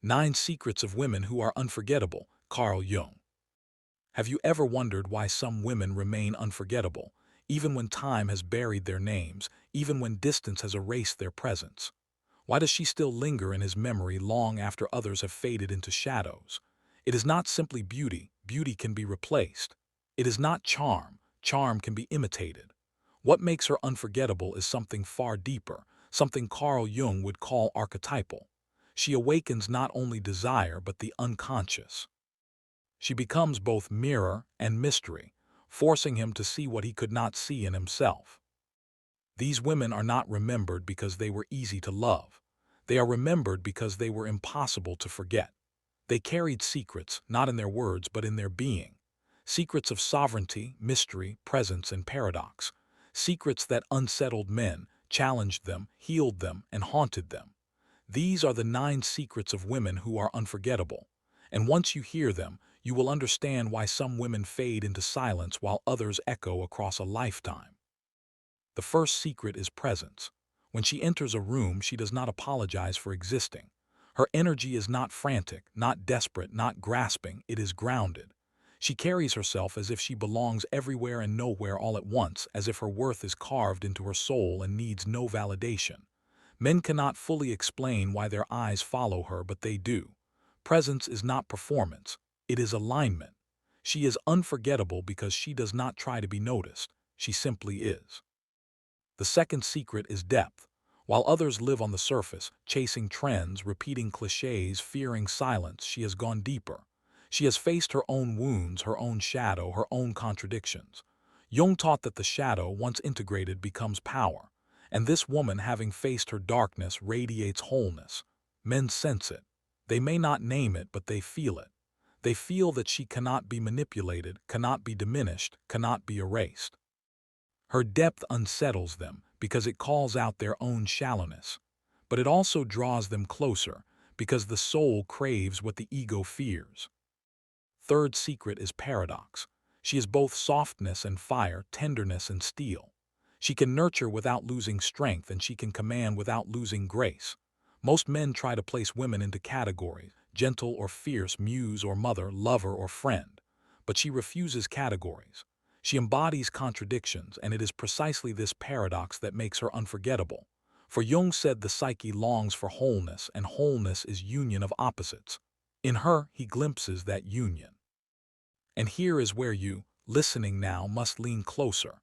9 Secrets of Women Who Are Unforgettable, Carl Jung. Have you ever wondered why some women remain unforgettable, even when time has buried their names, even when distance has erased their presence? Why does she still linger in his memory long after others have faded into shadows? It is not simply beauty, beauty can be replaced. It is not charm, charm can be imitated. What makes her unforgettable is something far deeper, something Carl Jung would call archetypal. She awakens not only desire but the unconscious. She becomes both mirror and mystery, forcing him to see what he could not see in himself. These women are not remembered because they were easy to love. They are remembered because they were impossible to forget. They carried secrets, not in their words but in their being. Secrets of sovereignty, mystery, presence, and paradox. Secrets that unsettled men, challenged them, healed them, and haunted them. These are the 9 secrets of women who are unforgettable. And once you hear them, you will understand why some women fade into silence while others echo across a lifetime. The first secret is presence. When she enters a room, she does not apologize for existing. Her energy is not frantic, not desperate, not grasping, it is grounded. She carries herself as if she belongs everywhere and nowhere all at once, as if her worth is carved into her soul and needs no validation. Men cannot fully explain why their eyes follow her, but they do. Presence is not performance, it is alignment. She is unforgettable because she does not try to be noticed, she simply is. The second secret is depth. While others live on the surface, chasing trends, repeating cliches, fearing silence, she has gone deeper. She has faced her own wounds, her own shadow, her own contradictions. Jung taught that the shadow, once integrated, becomes power. And this woman, having faced her darkness, radiates wholeness. Men sense it. They may not name it, but they feel it. They feel that she cannot be manipulated, cannot be diminished, cannot be erased. Her depth unsettles them because it calls out their own shallowness. But it also draws them closer because the soul craves what the ego fears. Third secret is paradox. She is both softness and fire, tenderness and steel. She can nurture without losing strength, and she can command without losing grace. Most men try to place women into categories, gentle or fierce, muse or mother, lover or friend. But she refuses categories. She embodies contradictions, and it is precisely this paradox that makes her unforgettable. For Jung said the psyche longs for wholeness, and wholeness is union of opposites. In her, he glimpses that union. And here is where you, listening now, must lean closer.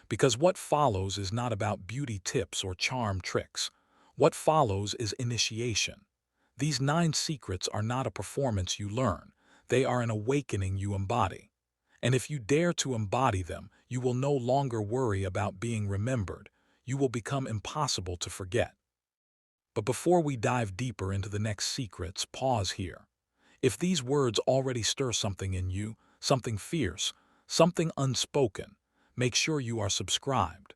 Because what follows is not about beauty tips or charm tricks. What follows is initiation. These 9 secrets are not a performance you learn. They are an awakening you embody. And if you dare to embody them, you will no longer worry about being remembered. You will become impossible to forget. But before we dive deeper into the next secrets, pause here. If these words already stir something in you, something fierce, something unspoken, make sure you are subscribed.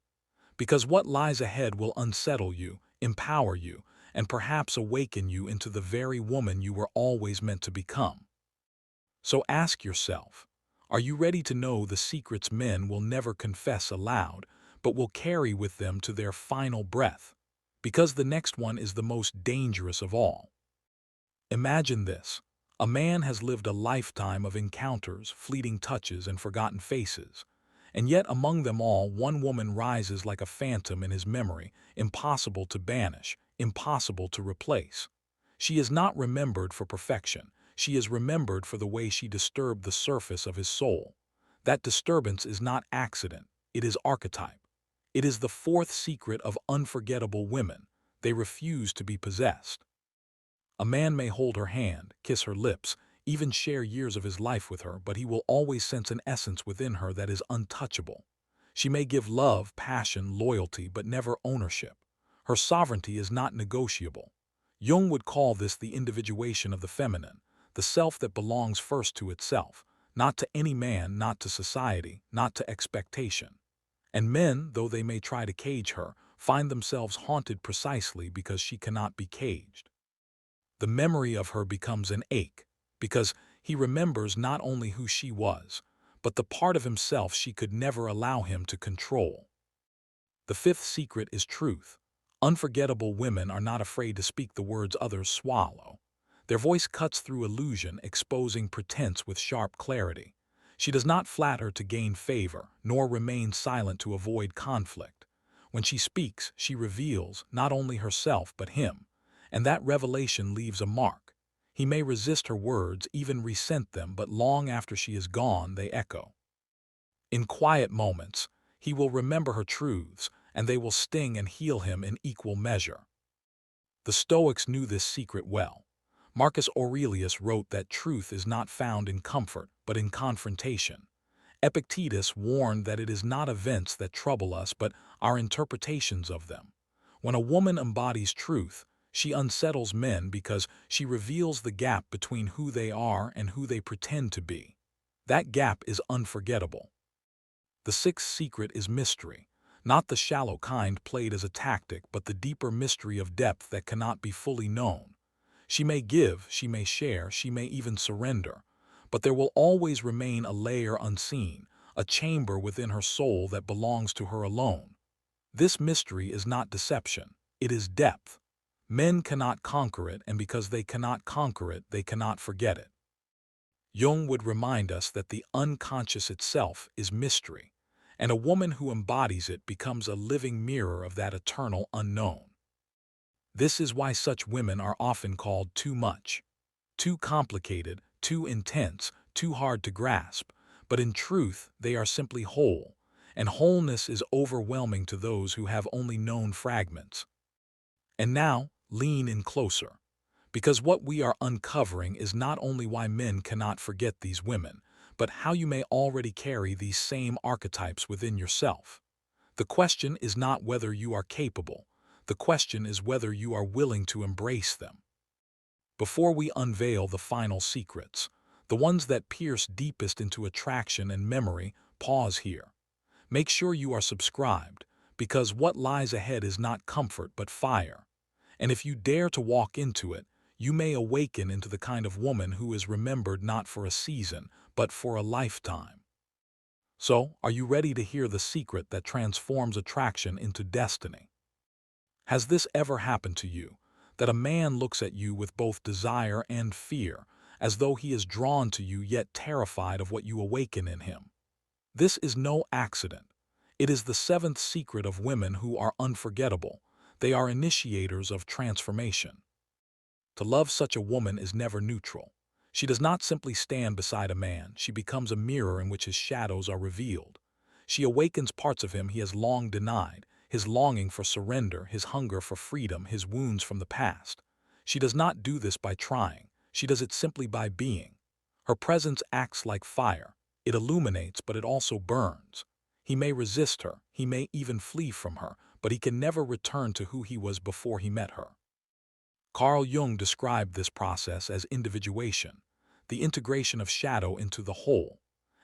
Because what lies ahead will unsettle you, empower you, and perhaps awaken you into the very woman you were always meant to become. So ask yourself, are you ready to know the secrets men will never confess aloud, but will carry with them to their final breath? Because the next one is the most dangerous of all. Imagine this. A man has lived a lifetime of encounters, fleeting touches, and forgotten faces. And yet among them all, one woman rises like a phantom in his memory, impossible to banish, impossible to replace. She is not remembered for perfection. She is remembered for the way she disturbed the surface of his soul. That disturbance is not accident. It is archetype. It is the fourth secret of unforgettable women. They refuse to be possessed. A man may hold her hand, kiss her lips, even share years of his life with her, but he will always sense an essence within her that is untouchable. She may give love, passion, loyalty, but never ownership. Her sovereignty is not negotiable. Jung would call this the individuation of the feminine, the self that belongs first to itself, not to any man, not to society, not to expectation. And men, though they may try to cage her, find themselves haunted precisely because she cannot be caged. The memory of her becomes an ache, because he remembers not only who she was, but the part of himself she could never allow him to control. The fifth secret is truth. Unforgettable women are not afraid to speak the words others swallow. Their voice cuts through illusion, exposing pretense with sharp clarity. She does not flatter to gain favor, nor remain silent to avoid conflict. When she speaks, she reveals not only herself but him, and that revelation leaves a mark. He may resist her words, even resent them, but long after she is gone, they echo. In quiet moments, he will remember her truths, and they will sting and heal him in equal measure. The Stoics knew this secret well. Marcus Aurelius wrote that truth is not found in comfort, but in confrontation. Epictetus warned that it is not events that trouble us, but our interpretations of them. When a woman embodies truth, she unsettles men because she reveals the gap between who they are and who they pretend to be. That gap is unforgettable. The sixth secret is mystery, not the shallow kind played as a tactic, but the deeper mystery of depth that cannot be fully known. She may give, she may share, she may even surrender, but there will always remain a layer unseen, a chamber within her soul that belongs to her alone. This mystery is not deception, it is depth. Men cannot conquer it, and because they cannot conquer it, they cannot forget it. Jung would remind us that the unconscious itself is mystery, and a woman who embodies it becomes a living mirror of that eternal unknown. This is why such women are often called too much, too complicated, too intense, too hard to grasp, but in truth they are simply whole, and wholeness is overwhelming to those who have only known fragments. And now, lean in closer, because what we are uncovering is not only why men cannot forget these women, but how you may already carry these same archetypes within yourself. The question is not whether you are capable, the question is whether you are willing to embrace them. Before we unveil the final secrets, the ones that pierce deepest into attraction and memory, pause here. Make sure you are subscribed, because what lies ahead is not comfort but fire. And if you dare to walk into it, you may awaken into the kind of woman who is remembered not for a season, but for a lifetime. So, are you ready to hear the secret that transforms attraction into destiny? Has this ever happened to you, that a man looks at you with both desire and fear, as though he is drawn to you yet terrified of what you awaken in him? This is no accident. It is the seventh secret of women who are unforgettable. They are initiators of transformation. To love such a woman is never neutral. She does not simply stand beside a man, she becomes a mirror in which his shadows are revealed. She awakens parts of him he has long denied, his longing for surrender, his hunger for freedom, his wounds from the past. She does not do this by trying, she does it simply by being. Her presence acts like fire. It illuminates, but it also burns. He may resist her, he may even flee from her, but he can never return to who he was before he met her. Carl Jung described this process as individuation, the integration of shadow into the whole.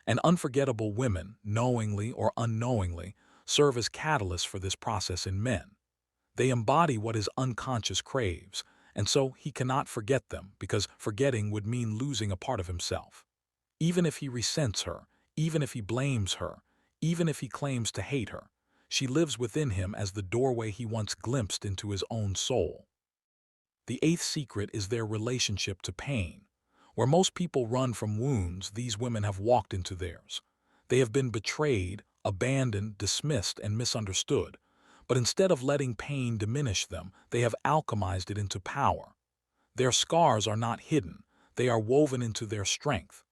And unforgettable women, knowingly or unknowingly, serve as catalysts for this process in men. They embody what his unconscious craves, and so he cannot forget them, because forgetting would mean losing a part of himself. Even if he resents her, even if he blames her, even if he claims to hate her, she lives within him as the doorway he once glimpsed into his own soul. The eighth secret is their relationship to pain. Where most people run from wounds, these women have walked into theirs. They have been betrayed, abandoned, dismissed, and misunderstood. But instead of letting pain diminish them, they have alchemized it into power. Their scars are not hidden, they are woven into their strength.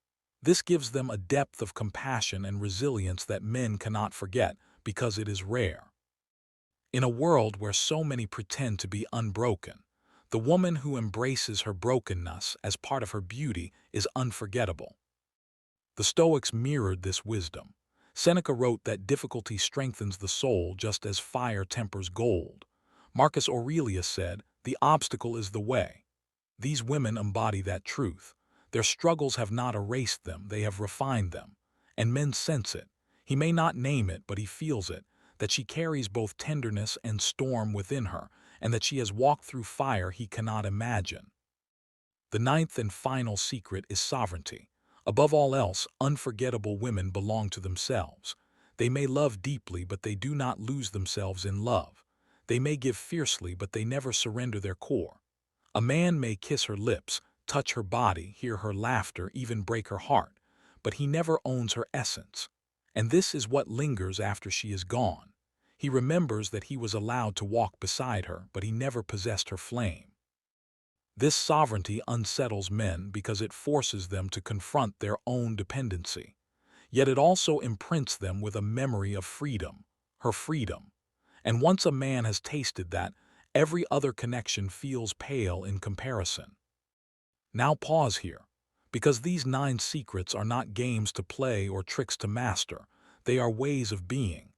This gives them a depth of compassion and resilience that men cannot forget, because it is rare. In a world where so many pretend to be unbroken, the woman who embraces her brokenness as part of her beauty is unforgettable. The Stoics mirrored this wisdom. Seneca wrote that difficulty strengthens the soul just as fire tempers gold. Marcus Aurelius said, "The obstacle is the way." These women embody that truth. Their struggles have not erased them, they have refined them. And men sense it. He may not name it, but he feels it, that she carries both tenderness and storm within her, and that she has walked through fire he cannot imagine. The ninth and final secret is sovereignty. Above all else, unforgettable women belong to themselves. They may love deeply, but they do not lose themselves in love. They may give fiercely, but they never surrender their core. A man may kiss her lips, touch her body, hear her laughter, even break her heart, but he never owns her essence. And this is what lingers after she is gone. He remembers that he was allowed to walk beside her, but he never possessed her flame. This sovereignty unsettles men because it forces them to confront their own dependency. Yet it also imprints them with a memory of freedom, her freedom. And once a man has tasted that, every other connection feels pale in comparison. Now pause here, because these 9 secrets are not games to play or tricks to master, they are ways of being.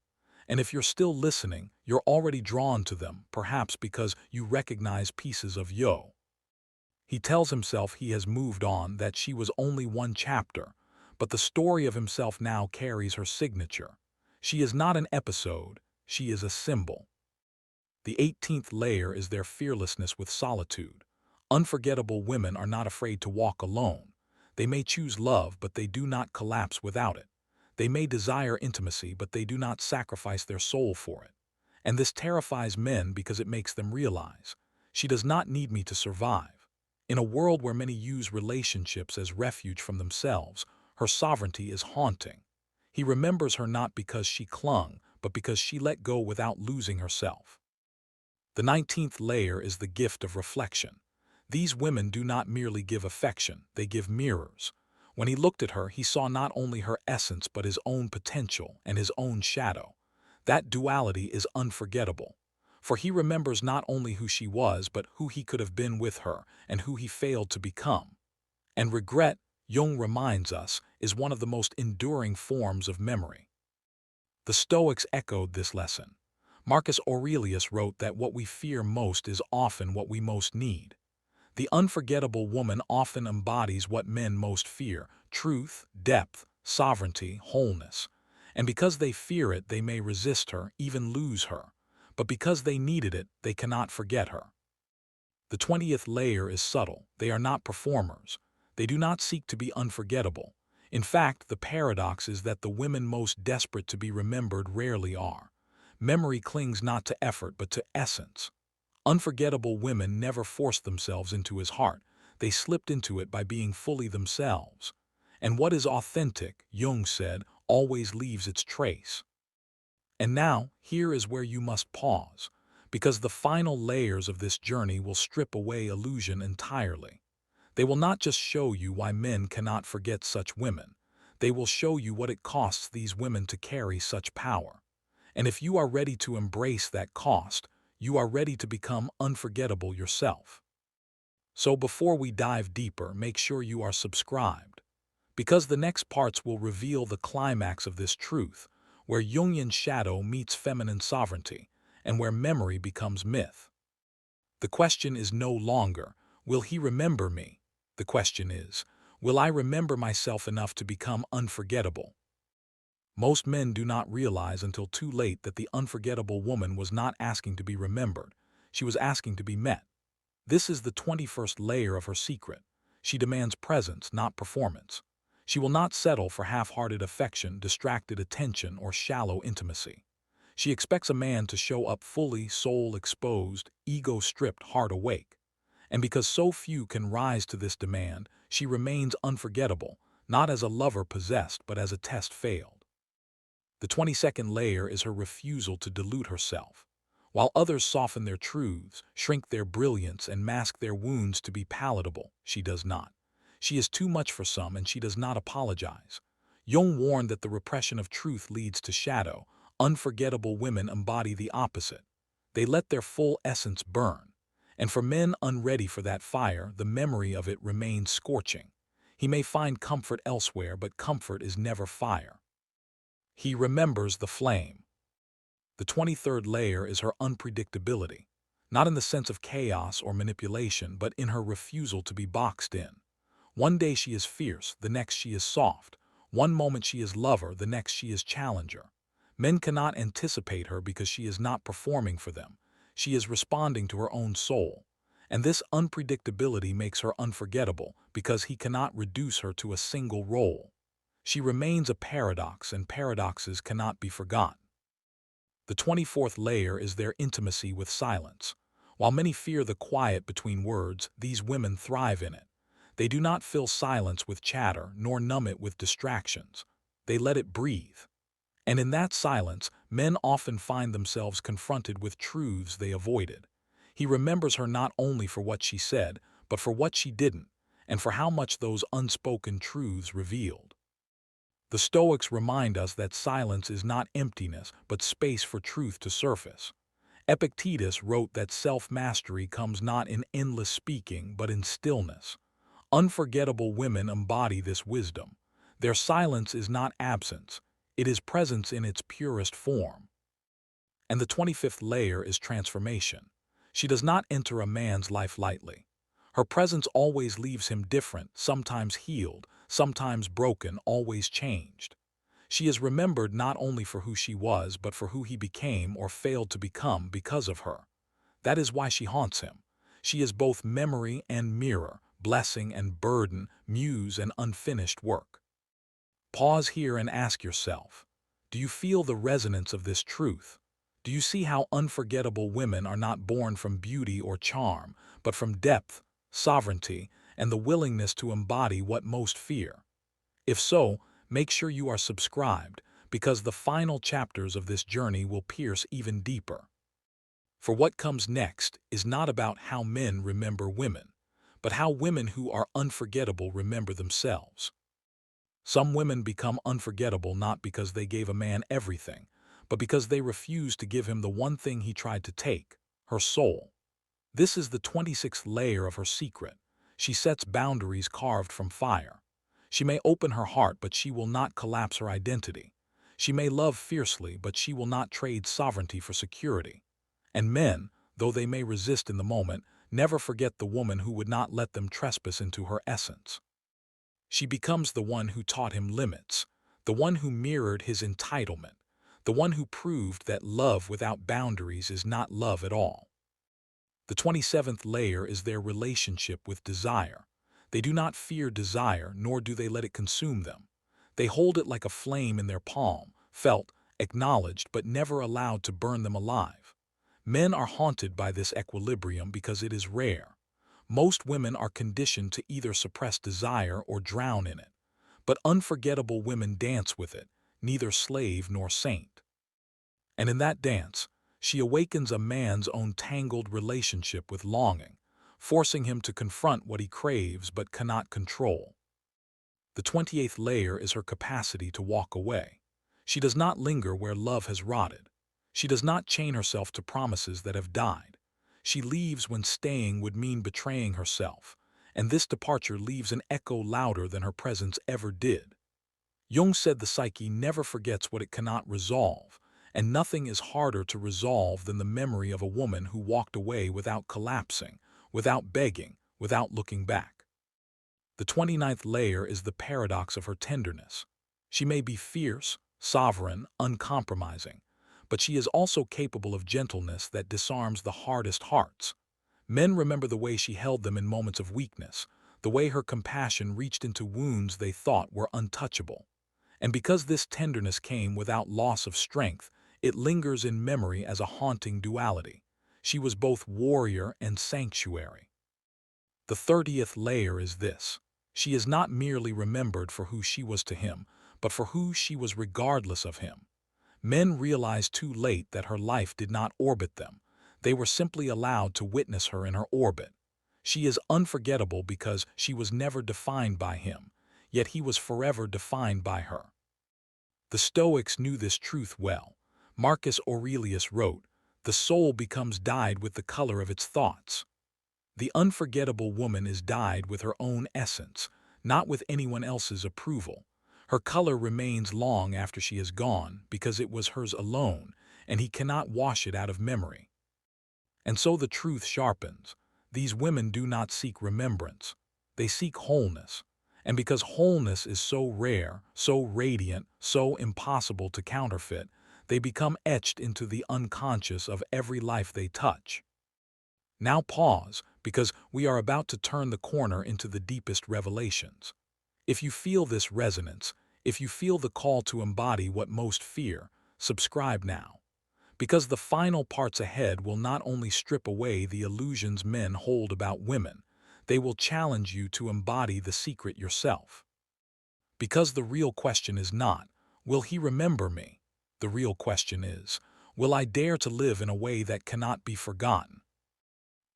And if you're still listening, you're already drawn to them, perhaps because you recognize pieces of Yo. He tells himself he has moved on, that she was only one chapter, but the story of himself now carries her signature. She is not an episode, she is a symbol. The 18th layer is their fearlessness with solitude. Unforgettable women are not afraid to walk alone. They may choose love, but they do not collapse without it. They may desire intimacy, but they do not sacrifice their soul for it. And this terrifies men because it makes them realize, she does not need me to survive. In a world where many use relationships as refuge from themselves, her sovereignty is haunting. He remembers her not because she clung, but because she let go without losing herself. The 19th layer is the gift of reflection. These women do not merely give affection, they give mirrors. When he looked at her, he saw not only her essence but his own potential and his own shadow. That duality is unforgettable, for he remembers not only who she was but who he could have been with her and who he failed to become. And regret, Jung reminds us, is one of the most enduring forms of memory. The Stoics echoed this lesson. Marcus Aurelius wrote that what we fear most is often what we most need. The unforgettable woman often embodies what men most fear: truth, depth, sovereignty, wholeness. And because they fear it, they may resist her, even lose her. But because they needed it, they cannot forget her. The 20th layer is subtle. They are not performers. They do not seek to be unforgettable. In fact, the paradox is that the women most desperate to be remembered rarely are. Memory clings not to effort but to essence. Unforgettable women never forced themselves into his heart. They slipped into it by being fully themselves. And what is authentic, Jung said, always leaves its trace. And now, here is where you must pause, because the final layers of this journey will strip away illusion entirely. They will not just show you why men cannot forget such women. They will show you what it costs these women to carry such power. And if you are ready to embrace that cost, you are ready to become unforgettable yourself. So before we dive deeper, make sure you are subscribed, because the next parts will reveal the climax of this truth, where Jungian shadow meets feminine sovereignty, and where memory becomes myth. The question is no longer, will he remember me? The question is, will I remember myself enough to become unforgettable? Most men do not realize until too late that the unforgettable woman was not asking to be remembered. She was asking to be met. This is the 21st layer of her secret. She demands presence, not performance. She will not settle for half-hearted affection, distracted attention, or shallow intimacy. She expects a man to show up fully, soul exposed, ego stripped, heart awake. And because so few can rise to this demand, she remains unforgettable, not as a lover possessed, but as a test failed. The 22nd layer is her refusal to dilute herself. While others soften their truths, shrink their brilliance, and mask their wounds to be palatable, she does not. She is too much for some, and she does not apologize. Jung warned that the repression of truth leads to shadow. Unforgettable women embody the opposite. They let their full essence burn. And for men unready for that fire, the memory of it remains scorching. He may find comfort elsewhere, but comfort is never fire. He remembers the flame. The 23rd layer is her unpredictability, not in the sense of chaos or manipulation, but in her refusal to be boxed in. One day she is fierce, the next she is soft. One moment she is lover, the next she is challenger. Men cannot anticipate her because she is not performing for them. She is responding to her own soul. And this unpredictability makes her unforgettable because he cannot reduce her to a single role. She remains a paradox, and paradoxes cannot be forgotten. The 24th layer is their intimacy with silence. While many fear the quiet between words, these women thrive in it. They do not fill silence with chatter, nor numb it with distractions. They let it breathe. And in that silence, men often find themselves confronted with truths they avoided. He remembers her not only for what she said, but for what she didn't, and for how much those unspoken truths revealed. The Stoics remind us that silence is not emptiness, but space for truth to surface. Epictetus wrote that self-mastery comes not in endless speaking, but in stillness. Unforgettable women embody this wisdom. Their silence is not absence, it is presence in its purest form. And the 25th layer is transformation. She does not enter a man's life lightly. Her presence always leaves him different, sometimes healed, sometimes broken, always changed. She is remembered not only for who she was, but for who he became or failed to become because of her. That is why she haunts him. She is both memory and mirror, blessing and burden, muse and unfinished work. Pause here and ask yourself, do you feel the resonance of this truth? Do you see how unforgettable women are not born from beauty or charm, but from depth, sovereignty, and the willingness to embody what most fear? If so, make sure you are subscribed, because the final chapters of this journey will pierce even deeper. For what comes next is not about how men remember women, but how women who are unforgettable remember themselves. Some women become unforgettable not because they gave a man everything, but because they refused to give him the one thing he tried to take, her soul. This is the 26th layer of her secret. She sets boundaries carved from fire. She may open her heart, but she will not collapse her identity. She may love fiercely, but she will not trade sovereignty for security. And men, though they may resist in the moment, never forget the woman who would not let them trespass into her essence. She becomes the one who taught him limits, the one who mirrored his entitlement, the one who proved that love without boundaries is not love at all. The 27th layer is their relationship with desire. They do not fear desire, nor do they let it consume them. They hold it like a flame in their palm, felt, acknowledged, but never allowed to burn them alive. Men are haunted by this equilibrium because it is rare. Most women are conditioned to either suppress desire or drown in it. But unforgettable women dance with it, neither slave nor saint. And in that dance, she awakens a man's own tangled relationship with longing, forcing him to confront what he craves but cannot control. The 28th layer is her capacity to walk away. She does not linger where love has rotted. She does not chain herself to promises that have died. She leaves when staying would mean betraying herself, and this departure leaves an echo louder than her presence ever did. Jung said the psyche never forgets what it cannot resolve, and nothing is harder to resolve than the memory of a woman who walked away without collapsing, without begging, without looking back. The 29th layer is the paradox of her tenderness. She may be fierce, sovereign, uncompromising, but she is also capable of gentleness that disarms the hardest hearts. Men remember the way she held them in moments of weakness, the way her compassion reached into wounds they thought were untouchable. And because this tenderness came without loss of strength, it lingers in memory as a haunting duality. She was both warrior and sanctuary. The 30th layer is this. She is not merely remembered for who she was to him, but for who she was regardless of him. Men realized too late that her life did not orbit them. They were simply allowed to witness her in her orbit. She is unforgettable because she was never defined by him, yet he was forever defined by her. The Stoics knew this truth well. Marcus Aurelius wrote, "The soul becomes dyed with the color of its thoughts." The unforgettable woman is dyed with her own essence, not with anyone else's approval. Her color remains long after she is gone because it was hers alone, and he cannot wash it out of memory. And so the truth sharpens. These women do not seek remembrance. They seek wholeness. And because wholeness is so rare, so radiant, so impossible to counterfeit, they become etched into the unconscious of every life they touch. Now pause, because we are about to turn the corner into the deepest revelations. If you feel this resonance, if you feel the call to embody what most fear, subscribe now. Because the final parts ahead will not only strip away the illusions men hold about women, They will challenge you to embody the secret yourself. Because the real question is not, will he remember me? The real question is, will I dare to live in a way that cannot be forgotten?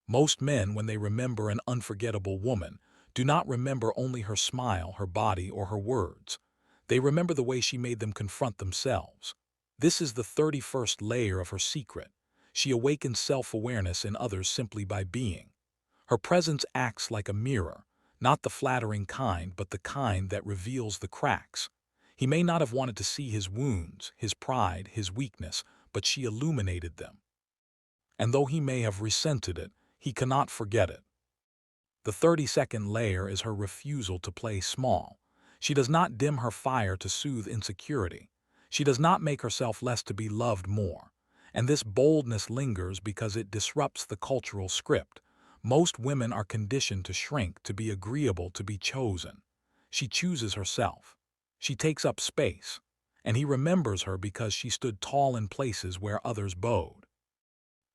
Most men, when they remember an unforgettable woman, do not remember only her smile, her body, or her words. They remember the way she made them confront themselves. This is the 31st layer of her secret. She awakens self-awareness in others simply by being. Her presence acts like a mirror, not the flattering kind, but the kind that reveals the cracks. He may not have wanted to see his wounds, his pride, his weakness, but she illuminated them. And though he may have resented it, he cannot forget it. The 32nd layer is her refusal to play small. She does not dim her fire to soothe insecurity. She does not make herself less to be loved more. And this boldness lingers because it disrupts the cultural script. Most women are conditioned to shrink, to be agreeable, to be chosen. She chooses herself. She takes up space. And he remembers her because she stood tall in places where others bowed.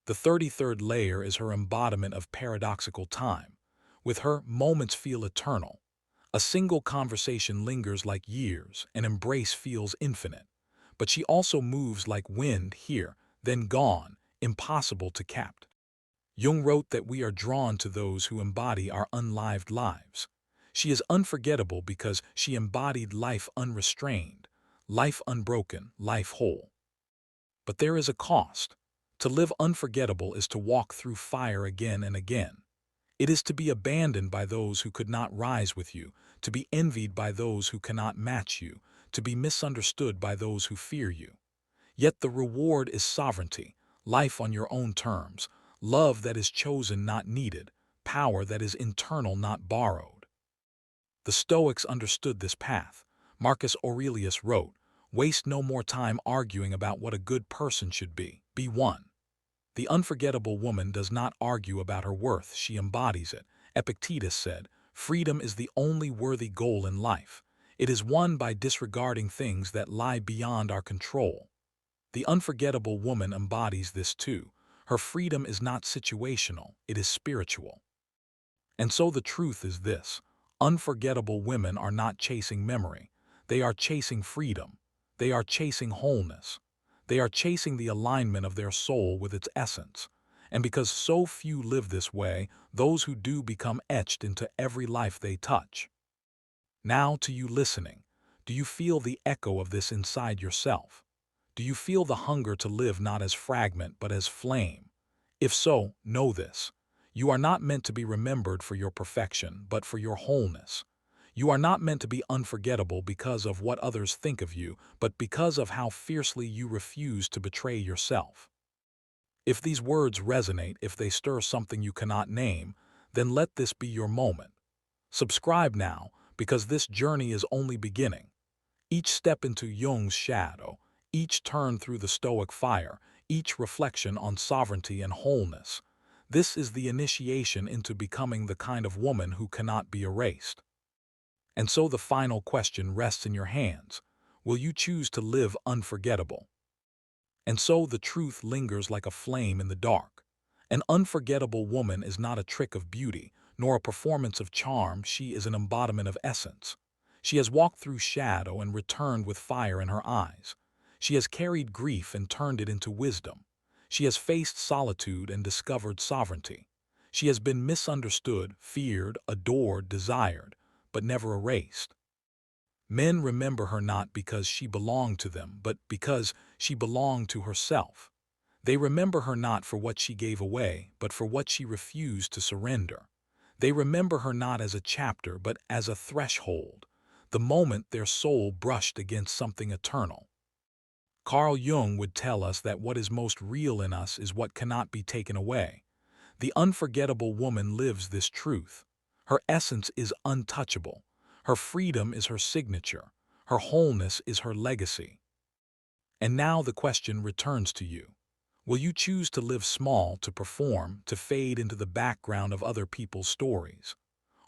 The 33rd layer is her embodiment of paradoxical time. With her, moments feel eternal. A single conversation lingers like years, an embrace feels infinite. But she also moves like wind, here, then gone, impossible to capture. Jung wrote that we are drawn to those who embody our unlived lives. She is unforgettable because she embodied life unrestrained, life unbroken, life whole. But there is a cost. To live unforgettable is to walk through fire again and again. It is to be abandoned by those who could not rise with you, to be envied by those who cannot match you, to be misunderstood by those who fear you. Yet the reward is sovereignty, life on your own terms, love that is chosen, not needed, power that is internal, not borrowed. The Stoics understood this path. Marcus Aurelius wrote, "Waste no more time arguing about what a good person should be. Be one." The unforgettable woman does not argue about her worth, she embodies it. Epictetus said, "Freedom is the only worthy goal in life. It is won by disregarding things that lie beyond our control." The unforgettable woman embodies this too. Her freedom is not situational, it is spiritual. And so the truth is this: unforgettable women are not chasing memory. They are chasing freedom. They are chasing wholeness. They are chasing the alignment of their soul with its essence. And because so few live this way, those who do become etched into every life they touch. Now, to you listening, do you feel the echo of this inside yourself? Do you feel the hunger to live not as fragment but as flame? If so, know this: you are not meant to be remembered for your perfection, but for your wholeness. You are not meant to be unforgettable because of what others think of you, but because of how fiercely you refuse to betray yourself. If these words resonate, if they stir something you cannot name, then let this be your moment. Subscribe now, because this journey is only beginning. Each step into Jung's shadow, each turn through the Stoic fire, each reflection on sovereignty and wholeness. This is the initiation into becoming the kind of woman who cannot be erased. And so the final question rests in your hands. Will you choose to live unforgettable? And so the truth lingers like a flame in the dark. An unforgettable woman is not a trick of beauty, nor a performance of charm. She is an embodiment of essence. She has walked through shadow and returned with fire in her eyes. She has carried grief and turned it into wisdom. She has faced solitude and discovered sovereignty. She has been misunderstood, feared, adored, desired, but never erased. Men remember her not because she belonged to them, but because she belonged to herself. They remember her not for what she gave away, but for what she refused to surrender. They remember her not as a chapter, but as a threshold, the moment their soul brushed against something eternal. Carl Jung would tell us that what is most real in us is what cannot be taken away. The unforgettable woman lives this truth. Her essence is untouchable. Her freedom is her signature. Her wholeness is her legacy. And now the question returns to you. Will you choose to live small, to perform, to fade into the background of other people's stories?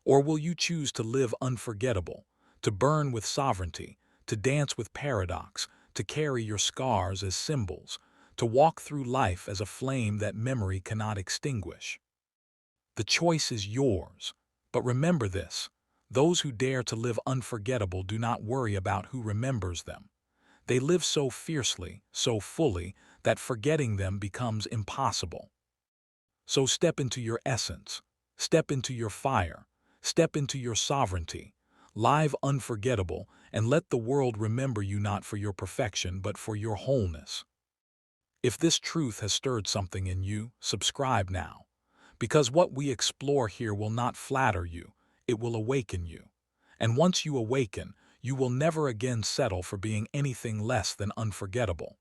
Or will you choose to live unforgettable, to burn with sovereignty, to dance with paradox, to carry your scars as symbols, to walk through life as a flame that memory cannot extinguish? The choice is yours. But remember this: those who dare to live unforgettable do not worry about who remembers them. They live so fiercely, so fully, that forgetting them becomes impossible. So step into your essence, step into your fire, step into your sovereignty, live unforgettable, and let the world remember you not for your perfection but for your wholeness. If this truth has stirred something in you, subscribe now, because what we explore here will not flatter you, it will awaken you. And once you awaken, you will never again settle for being anything less than unforgettable.